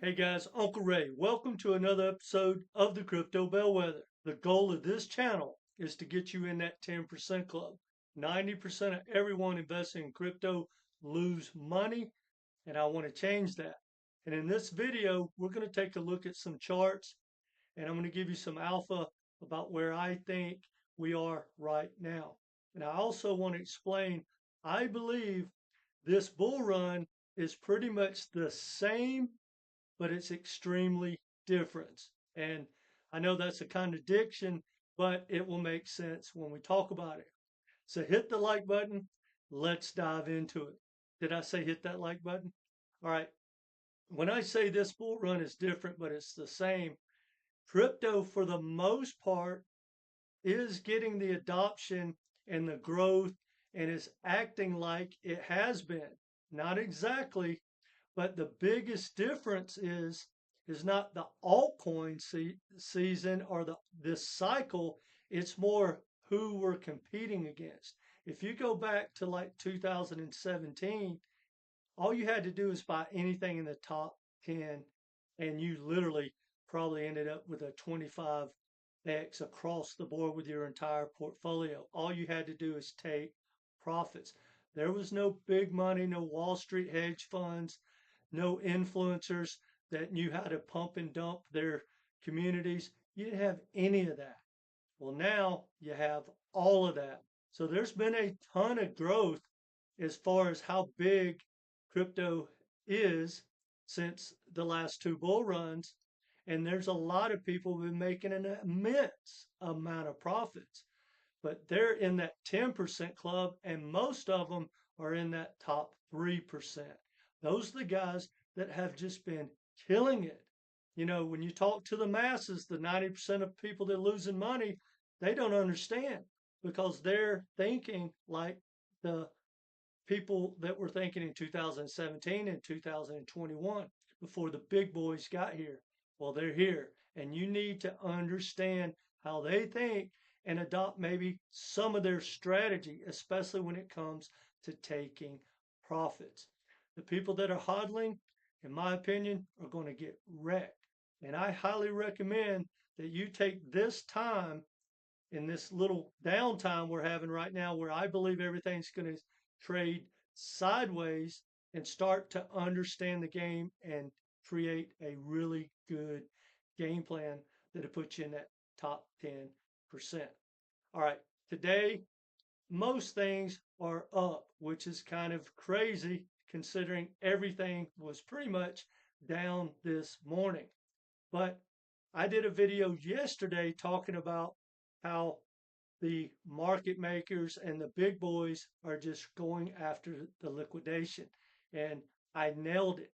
Hey guys, Uncle Ray. Welcome to another episode of the Crypto Bellwether. The goal of this channel is to get you in that 10% club. 90% of everyone investing in crypto lose money, and I want to change that. And in this video, we're going to take a look at some charts, and I'm going to give you some alpha about where I think we are right now. And I also want to explain, I believe this bull run is pretty much the same, but it's extremely different. And I know that's a contradiction, but it will make sense when we talk about it. So hit the like button. Let's dive into it. Did I say hit that like button? All right. When I say this bull run is different, but it's the same, crypto for the most part is getting the adoption and the growth and is acting like it has been. Not exactly, but the biggest difference is not the altcoin season or this cycle. It's more who we're competing against. If you go back to like 2017, all you had to do is buy anything in the top 10, and you literally probably ended up with a 25x across the board with your entire portfolio. All you had to do is take profits. There was no big money, no Wall Street hedge funds, no influencers that knew how to pump and dump their communities. You didn't have any of that. Well, now you have all of that. So there's been a ton of growth as far as how big crypto is since the last two bull runs. And there's a lot of people who've been making an immense amount of profits, but they're in that 10% club, and most of them are in that top 3%. Those are the guys that have just been killing it. You know, when you talk to the masses, the 90% of people that are losing money, they don't understand because they're thinking like the people that were thinking in 2017 and 2021 before the big boys got here. Well, they're here, and you need to understand how they think and adopt maybe some of their strategy, especially when it comes to taking profits. The people that are hodling, in my opinion, are going to get wrecked. And I highly recommend that you take this time in this little downtime we're having right now, where I believe everything's going to trade sideways, and start to understand the game and create a really good game plan that'll put you in that top 10%. All right, today, most things are up, which is kind of crazy considering everything was pretty much down this morning. But I did a video yesterday talking about how the market makers and the big boys are just going after the liquidation. And I nailed it.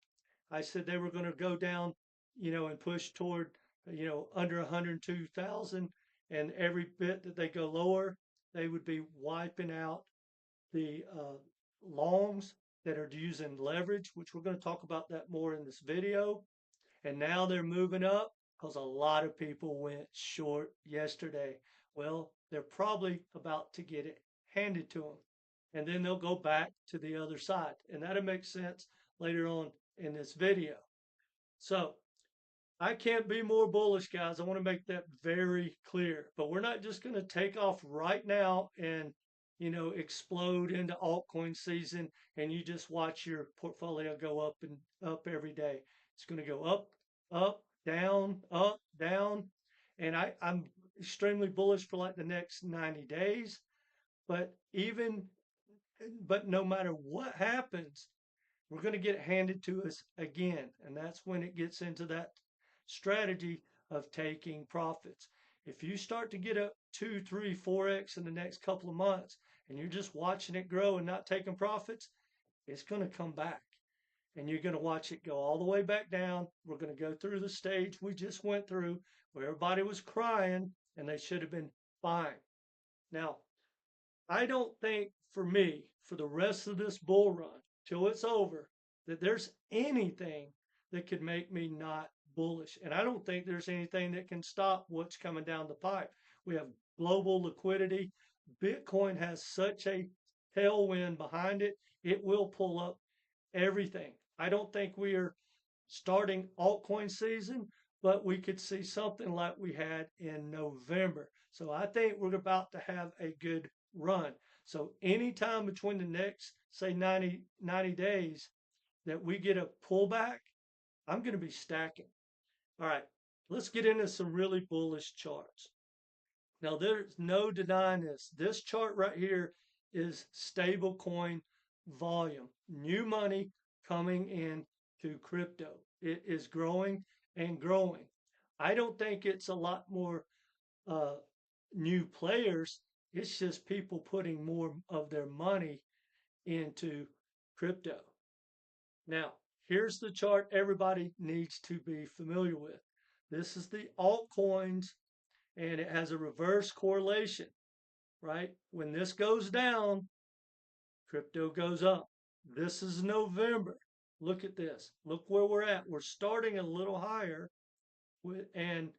I said they were going to go down, and push toward, under 102,000. And every bit that they go lower, they would be wiping out the longs that are using leverage, which we're going to talk about that more in this video. And now they're moving up because a lot of people went short yesterday. Well, they're probably about to get it handed to them. And then they'll go back to the other side. And that'll make sense later on in this video. So I can't be more bullish, guys. I want to make that very clear. But we're not just going to take off right now and, explode into altcoin season and you just watch your portfolio go up and up every day. It's going to go up, up, down, up, down. And I'm extremely bullish for like the next 90 days. But no matter what happens, we're going to get handed to us again. And that's when it gets into that strategy of taking profits. If you start to get up 2, 3, 4x in the next couple of months and you're just watching it grow and not taking profits, it's going to come back. And you're going to watch it go all the way back down. We're going to go through the stage we just went through where everybody was crying and they should have been fine. Now, I don't think for me, for the rest of this bull run, till it's over, that there's anything that could make me not bullish. And I don't think there's anything that can stop what's coming down the pipe. We have global liquidity. Bitcoin has such a tailwind behind it. It will pull up everything. I don't think we are starting altcoin season, but we could see something like we had in November. So I think we're about to have a good run. So anytime between the next, say 90 days that we get a pullback, I'm going to be stacking. All right, let's get into some really bullish charts. Now, there's no denying this. This chart right here is stable coin volume, new money coming in to crypto. It is growing and growing. I don't think it's a lot more uh, new players. It's just people putting more of their money into crypto. Now, here's the chart everybody needs to be familiar with. This is the altcoins, and it has a reverse correlation, right? When this goes down, crypto goes up. This is November. Look at this. Look where we're at. We're starting a little higher, and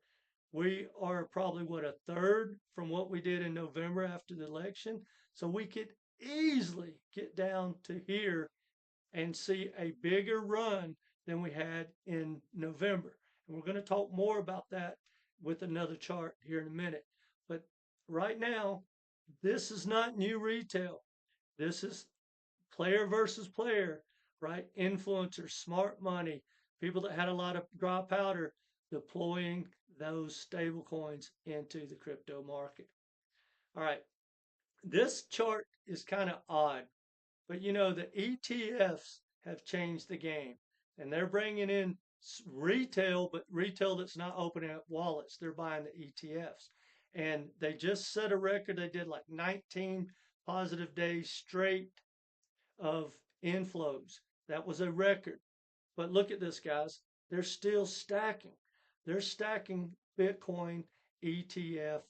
we are probably, what, a third from what we did in November after the election. So we could easily get down to here and see a bigger run than we had in November. And we're going to talk more about that with another chart here in a minute. But right now, this is not new retail. This is player versus player, right? Influencers, smart money, people that had a lot of dry powder deploying those stable coins into the crypto market. All right. This chart is kind of odd, but you know, the ETFs have changed the game, and they're bringing in retail, but retail that's not opening up wallets. They're buying the ETFs. And they just set a record. They did like 19 positive days straight of inflows. That was a record. But look at this, guys. They're still stacking. They're stacking Bitcoin ETF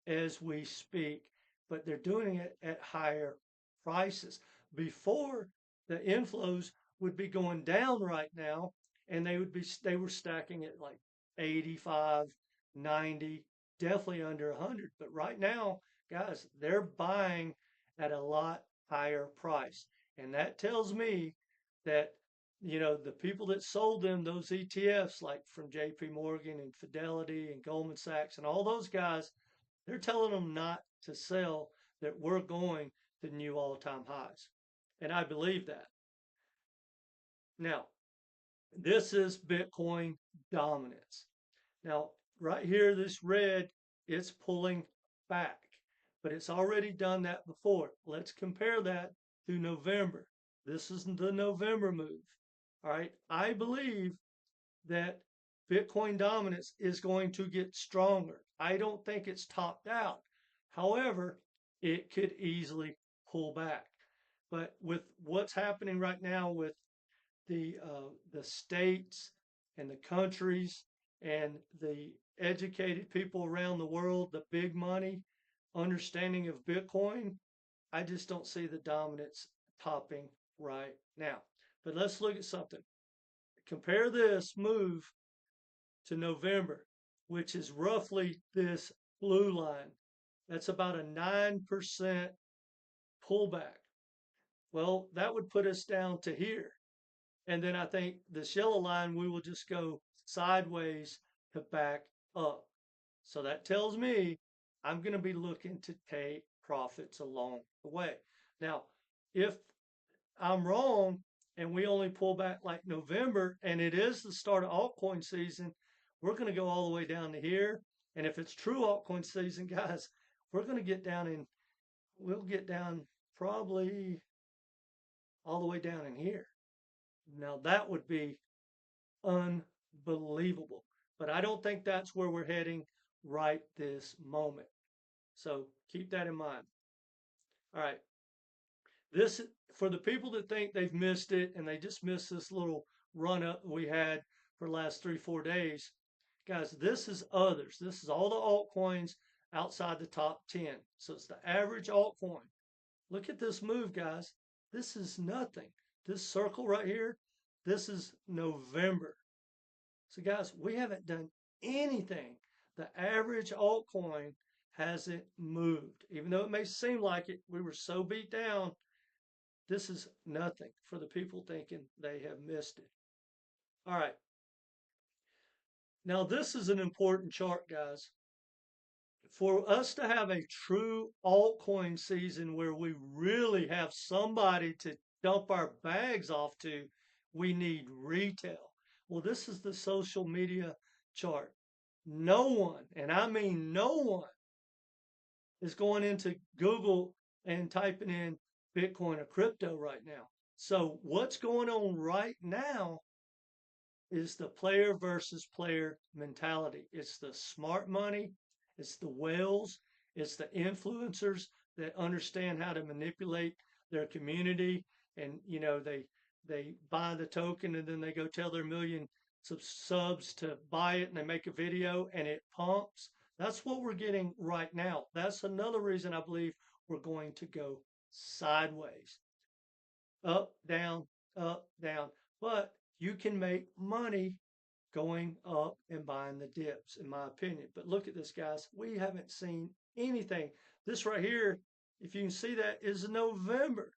as we speak, but they're doing it at higher prices. Before, the inflows would be going down right now, and they were stacking at like 85, 90, definitely under 100. But right now, guys, they're buying at a lot higher price. And that tells me that, you know, the people that sold them those ETFs, like from JP Morgan and Fidelity and Goldman Sachs and all those guys, they're telling them not to sell, that we're going to new all-time highs. And I believe that. Now, this is Bitcoin dominance. Now, right here, this red, it's pulling back, but it's already done that before. Let's compare that to November. This is the November move. All right. I believe that Bitcoin dominance is going to get stronger. I don't think it's topped out. However, it could easily pull back. But with what's happening right now with the states and the countries and the educated people around the world, the big money understanding of Bitcoin, I just don't see the dominance topping right now. But let's look at something. Compare this move to November, which is roughly this blue line. That's about a 9% pullback. Well, that would put us down to here. And then I think this yellow line, we will just go sideways to back up. So that tells me I'm going to be looking to take profits along the way. Now, if I'm wrong and we only pull back like November and it is the start of altcoin season, we're going to go all the way down to here. And if it's true altcoin season, guys, we're going to get down in, we'll get down probably all the way down in here. Now that would be unbelievable. But I don't think that's where we're heading right this moment. So keep that in mind. All right. This, for the people that think they've missed it and they just missed this little run up we had for the last 3-4 days, guys, this is others. This is all the altcoins outside the top 10. So it's the average altcoin. Look at this move, guys. This is nothing. This circle right here, this is November. So guys, we haven't done anything. The average altcoin hasn't moved. Even though it may seem like it, we were so beat down. This is nothing for the people thinking they have missed it. All right, Now, this is an important chart, guys. For us to have a true altcoin season where we really have somebody to dump our bags off to, we need retail. Well, this is the social media chart. No one, and I mean no one, is going into Google and typing in Bitcoin or crypto right now. So, what's going on right now is the player versus player mentality. It's the smart money, it's the whales, it's the influencers that understand how to manipulate their community, and they buy the token and then they go tell their million subs to buy it and they make a video and it pumps. That's what we're getting right now. That's another reason I believe we're going to go sideways. Up, down, up, down. But you can make money going up and buying the dips, in my opinion. But look at this, guys. We haven't seen anything. This right here, if you can see that, is November.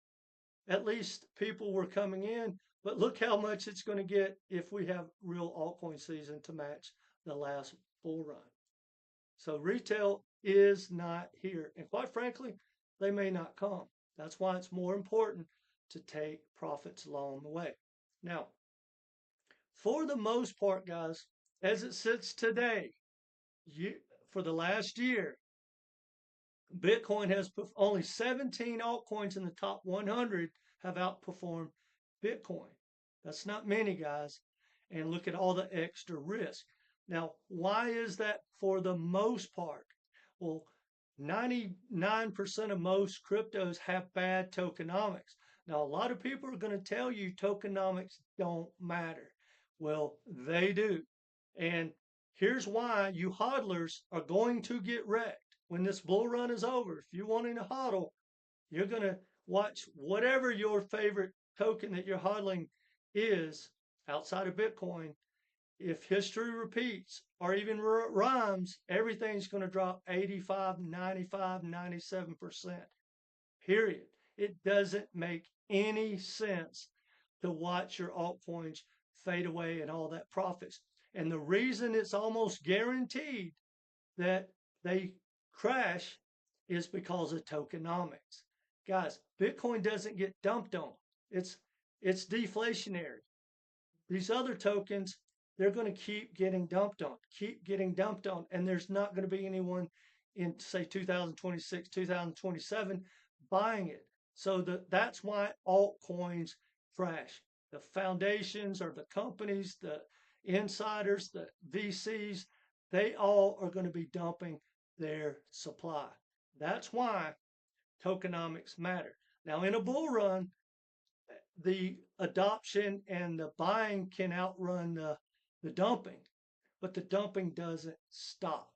At least people were coming in. But look how much it's going to get if we have real altcoin season to match the last bull run. So retail is not here. And quite frankly, they may not come. That's why it's more important to take profits along the way. Now, for the most part, guys, as it sits today, for the last year, Bitcoin has only 17 altcoins in the top 100 have outperformed Bitcoin. That's not many, guys. And look at all the extra risk. Now, why is that for the most part? Well, 99% of most cryptos have bad tokenomics. Now, a lot of people are going to tell you tokenomics don't matter. Well, they do. And here's why you hodlers are going to get wrecked when this bull run is over. If you're wanting to hodl, you're going to watch whatever your favorite token that you're hodling is outside of Bitcoin. If history repeats or even rhymes, everything's going to drop 85, 95, 97%. Period. It doesn't make any sense to watch your altcoins fade away and all that profits. And the reason it's almost guaranteed that they crash is because of tokenomics. Guys, Bitcoin doesn't get dumped on. It's deflationary. These other tokens, they're going to keep getting dumped on, and there's not going to be anyone in say 2026, 2027 buying it. So that's why altcoins crash. The foundations or the companies, the insiders, the VCs, they all are going to be dumping their supply. That's why tokenomics matter. Now, in a bull run, the adoption and the buying can outrun the dumping, but the dumping doesn't stop.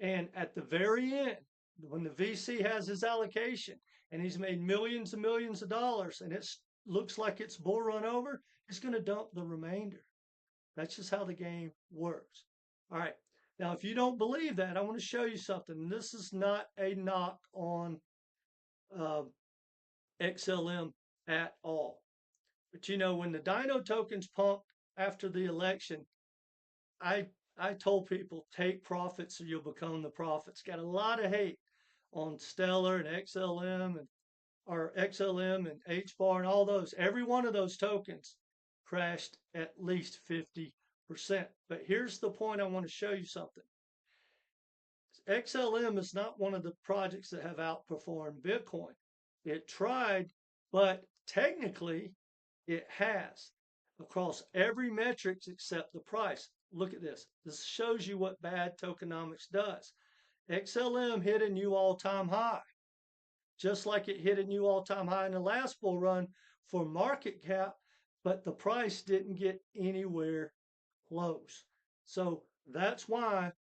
And at the very end, when the VC has his allocation and he's made millions and millions of dollars and it looks like it's bull run over, he's going to dump the remainder. That's just how the game works. All right. Now, if you don't believe that, I want to show you something. This is not a knock on uh, XLM at all. But when the Dino tokens pumped after the election, I I told people take profits or you'll become the prophets. Got a lot of hate on Stellar and XLM or XLM and HBAR and all those. Every one of those tokens crashed at least 50%. But here's the point I want to show you something. XLM is not one of the projects that have outperformed Bitcoin. It tried, but technically it has across every metric except the price. Look at this. This shows you what bad tokenomics does. XLM hit a new all-time high, just like it hit a new all-time high in the last bull run for market cap, but the price didn't get anywhere close. So that's why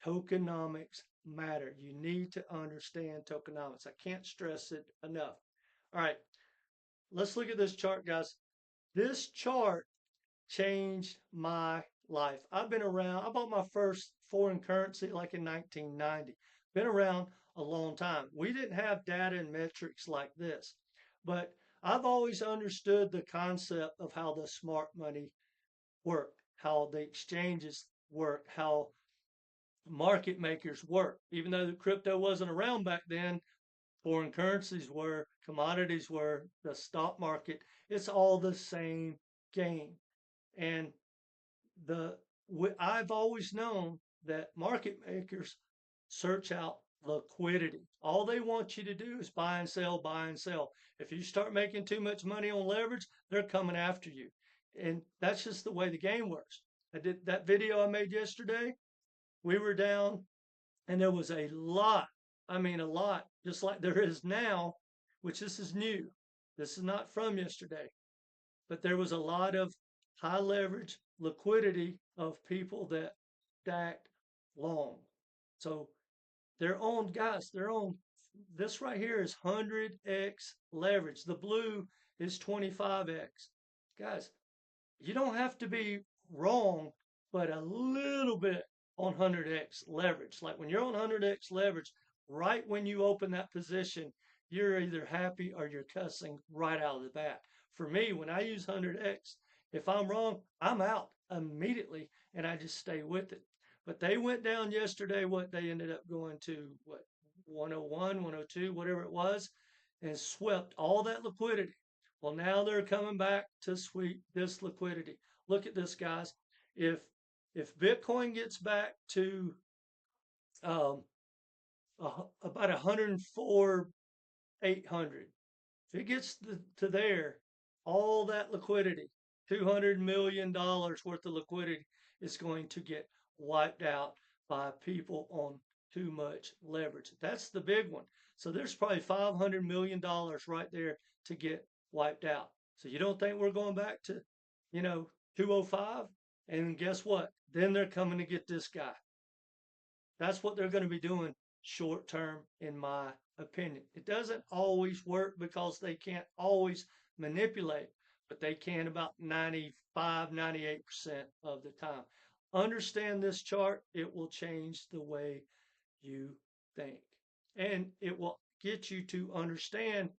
tokenomics matter. You need to understand tokenomics. I can't stress it enough. All right, let's look at this chart, guys. This chart changed my life. I've been around, I bought my first foreign currency like in 1990. Been around a long time. We didn't have data and metrics like this, but I've always understood the concept of how the smart money work, how the exchanges work, how market makers work. Even though the crypto wasn't around back then, foreign currencies were, commodities were, the stock market. It's all the same game. And the I've always known that market makers search out liquidity. All they want you to do is buy and sell, buy and sell. If you start making too much money on leverage, they're coming after you. And that's just the way the game works. I did that video I made yesterday. We were down and there was a lot, I mean, a lot, just like there is now, which this is new. This is not from yesterday, but there was a lot of high leverage liquidity of people that stacked long. So they're on, guys, they're on. This right here is 100x leverage. The blue is 25x. Guys, you don't have to be wrong, but a little bit on 100x leverage. Like when you're on 100x leverage, right when you open that position, you're either happy or you're cussing right out of the bat. For me, when I use 100x, if I'm wrong, I'm out immediately and I just stay with it. But they went down yesterday, what they ended up going to, what, 101, 102, whatever it was, and swept all that liquidity. Well, now they're coming back to sweep this liquidity. Look at this, guys. If if Bitcoin gets back to um, about 104,800, if it gets to there, all that liquidity, $200 million worth of liquidity is going to get wiped out by people on too much leverage. That's the big one. So there's probably $500 million right there to get wiped out. So you don't think we're going back to, 205? And guess what? Then they're coming to get this guy. That's what they're going to be doing short term, in my opinion. It doesn't always work because they can't always manipulate, but they can about 95, 98% of the time. Understand this chart, it will change the way you think. And it will get you to understand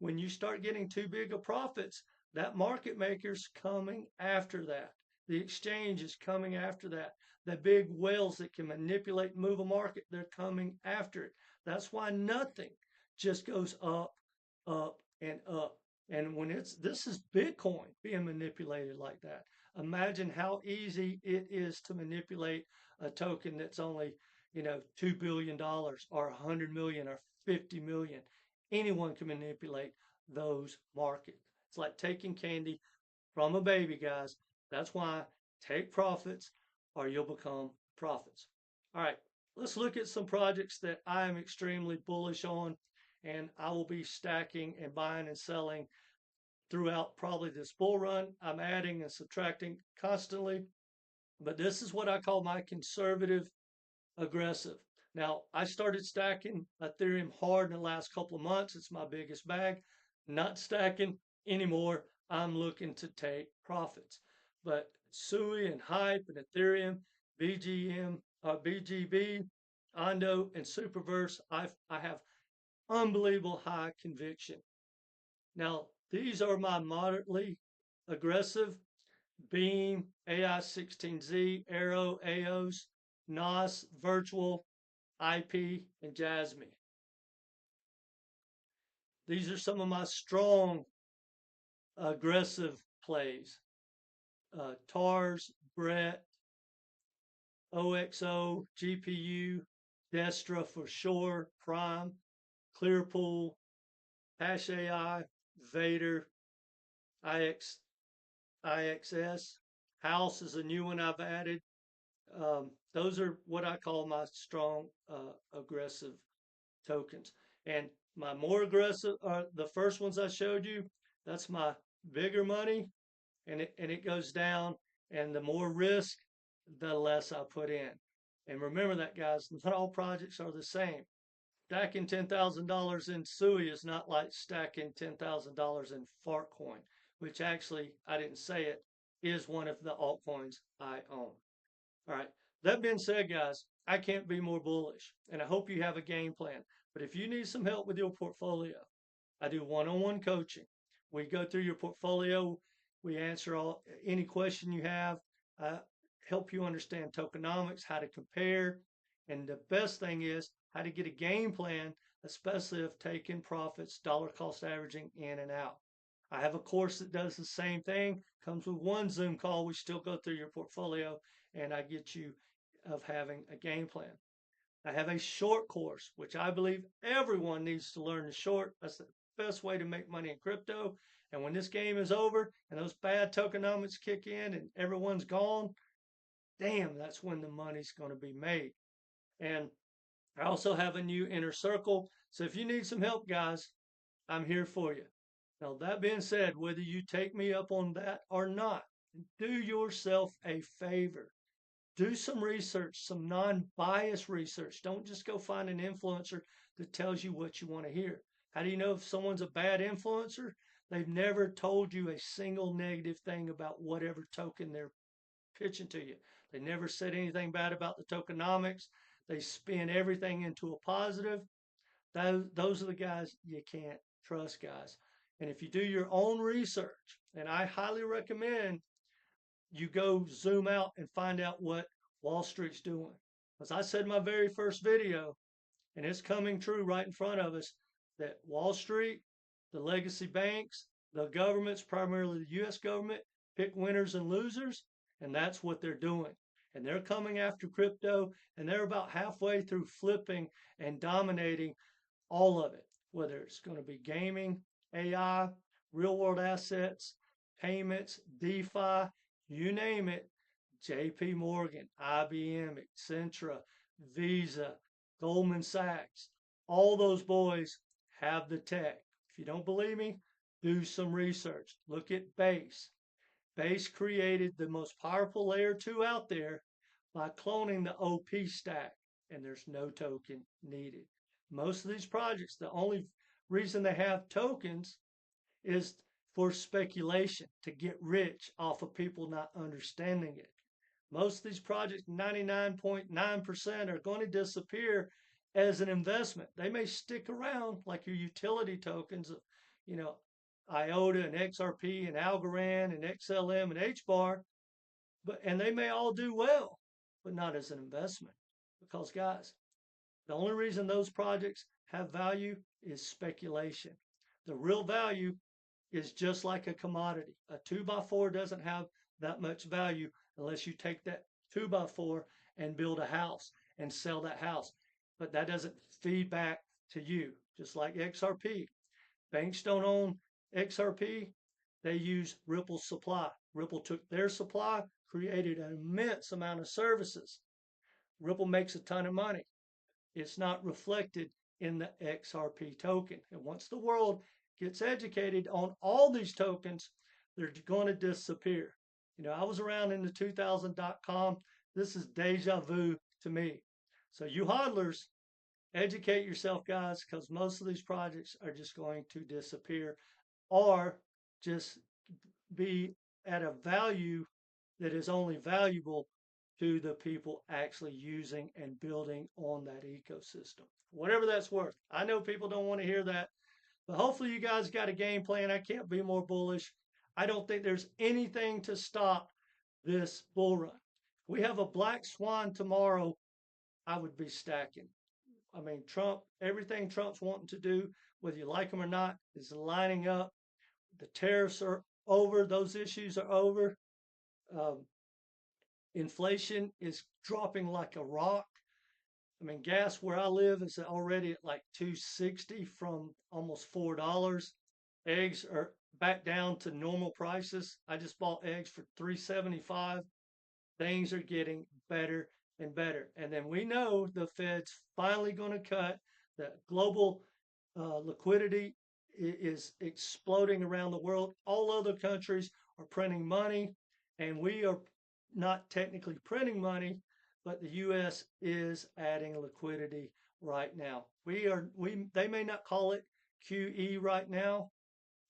when you start getting too big of profits, that market maker's coming after that. The exchange is coming after that. The big whales that can manipulate and move a market, they're coming after it. That's why nothing just goes up, up, and up. And when this is Bitcoin being manipulated like that. Imagine how easy it is to manipulate a token that's only, $2 billion or 100 million or 50 million. Anyone can manipulate those markets. It's like taking candy from a baby, guys. That's why take profits or you'll become profits. All right, let's look at some projects that I am extremely bullish on, and I will be stacking and buying and selling throughout probably this bull run. I'm adding and subtracting constantly, but this is what I call my conservative aggressive. Now, I started stacking Ethereum hard in the last couple of months. It's my biggest bag. Not stacking anymore. I'm looking to take profits. But SUI and Hype and Ethereum, BGM, BGB, ONDO, and Superverse, I have unbelievable high conviction. Now, these are my moderately aggressive: Beam, AI16Z, Arrow, AOS, NOS, Virtual, IP, and Jasmine. These are some of my strong aggressive plays. TARS, Brett, OXO, GPU, Destra for sure, Prime, Clearpool, Hash AI, Vader, IXS. House is a new one I've added. Those are what I call my strong aggressive tokens. And my more aggressive are the first ones I showed you. That's my bigger money, and it goes down. And the more risk, the less I put in. And remember that, guys, not all projects are the same. Stacking $10,000 in SUI is not like stacking $10,000 in Fartcoin, which actually, I didn't say it, is one of the altcoins I own. All right. That being said, guys, I can't be more bullish, and I hope you have a game plan. But if you need some help with your portfolio, I do one-on-one coaching. We go through your portfolio. We answer any question you have. help you understand tokenomics, how to compare, and the best thing is how to get a game plan, especially if taking profits, dollar cost averaging in and out. I have a course that does the same thing, comes with one Zoom call. We still go through your portfolio and I get you of having a game plan. I have a short course, which I believe everyone needs to learn the short. That's the best way to make money in crypto. And when this game is over and those bad tokenomics kick in and everyone's gone, damn, that's when the money's going to be made. And I also have a new inner circle. So if you need some help, guys, I'm here for you. Now, that being said, whether you take me up on that or not, do yourself a favor. Do some research, some non-biased research. Don't just go find an influencer that tells you what you want to hear. How do you know if someone's a bad influencer? They've never told you a single negative thing about whatever token they're pitching to you. They never said anything bad about the tokenomics. They spin everything into a positive. Those are the guys you can't trust, guys. And if you do your own research, and I highly recommend you go zoom out and find out what Wall Street's doing. As I said in my very first video, and it's coming true right in front of us, that Wall Street, the legacy banks, the governments, primarily the US government, pick winners and losers, and that's what they're doing. And they're coming after crypto, and they're about halfway through flipping and dominating all of it, whether it's going to be gaming, AI, real world assets, payments, DeFi, you name it. JP Morgan, IBM, Accenture, Visa, Goldman Sachs, all those boys have the tech. If you don't believe me, do some research. Look at Base. Base created the most powerful layer 2 out there by cloning the OP stack, and there's no token needed. Most of these projects, the only reason they have tokens is for speculation, to get rich off of people not understanding it. Most of these projects, 99.9%, are going to disappear as an investment. They may stick around like your utility tokens, you know, IOTA and XRP and Algorand and XLM and HBAR, and they may all do well, but not as an investment. Because guys, the only reason those projects have value is speculation. The real value is just like a commodity. A 2x4 doesn't have that much value unless you take that 2x4 and build a house and sell that house. But that doesn't feed back to you, just like XRP. Banks don't own XRP. They use Ripple's supply. Ripple took their supply, created an immense amount of services. Ripple makes a ton of money. It's not reflected in the XRP token. And once the world gets educated on all these tokens, they're going to disappear. You know, I was around in the 2000.com. This is deja vu to me. So you hodlers, educate yourself, guys, because most of these projects are just going to disappear or just be at a value that is only valuable to the people actually using and building on that ecosystem. Whatever that's worth. I know people don't want to hear that, but hopefully you guys got a game plan. I can't be more bullish. I don't think there's anything to stop this bull run. If we have a black swan tomorrow, I would be stacking. I mean, Trump, everything Trump's wanting to do, whether you like him or not, is lining up. The tariffs are over. Those issues are over. Inflation is dropping like a rock. I mean, gas where I live is already at like $2.60 from almost $4. Eggs are back down to normal prices. I just bought eggs for $3.75. Things are getting better and better. And then we know the Fed's finally going to cut. The global liquidity is exploding around the world. All other countries are printing money, and we are not technically printing money, but the U.S. is adding liquidity right now. They may not call it QE right now,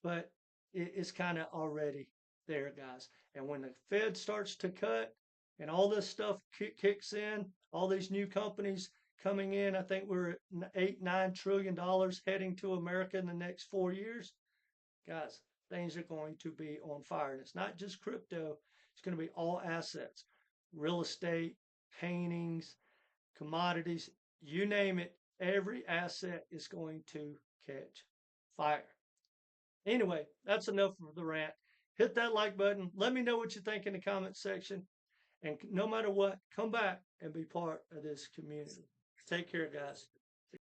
but it's kind of already there, guys. And when the Fed starts to cut and all this stuff kicks in, all these new companies coming in, I think we're at $8-9 trillion heading to America in the next 4 years. Guys, things are going to be on fire. And it's not just crypto. It's going to be all assets. real estate, paintings, commodities, you name it, every asset is going to catch fire. Anyway, that's enough for the rant. Hit that like button. Let me know what you think in the comment section. And no matter what, come back and be part of this community. Take care, guys.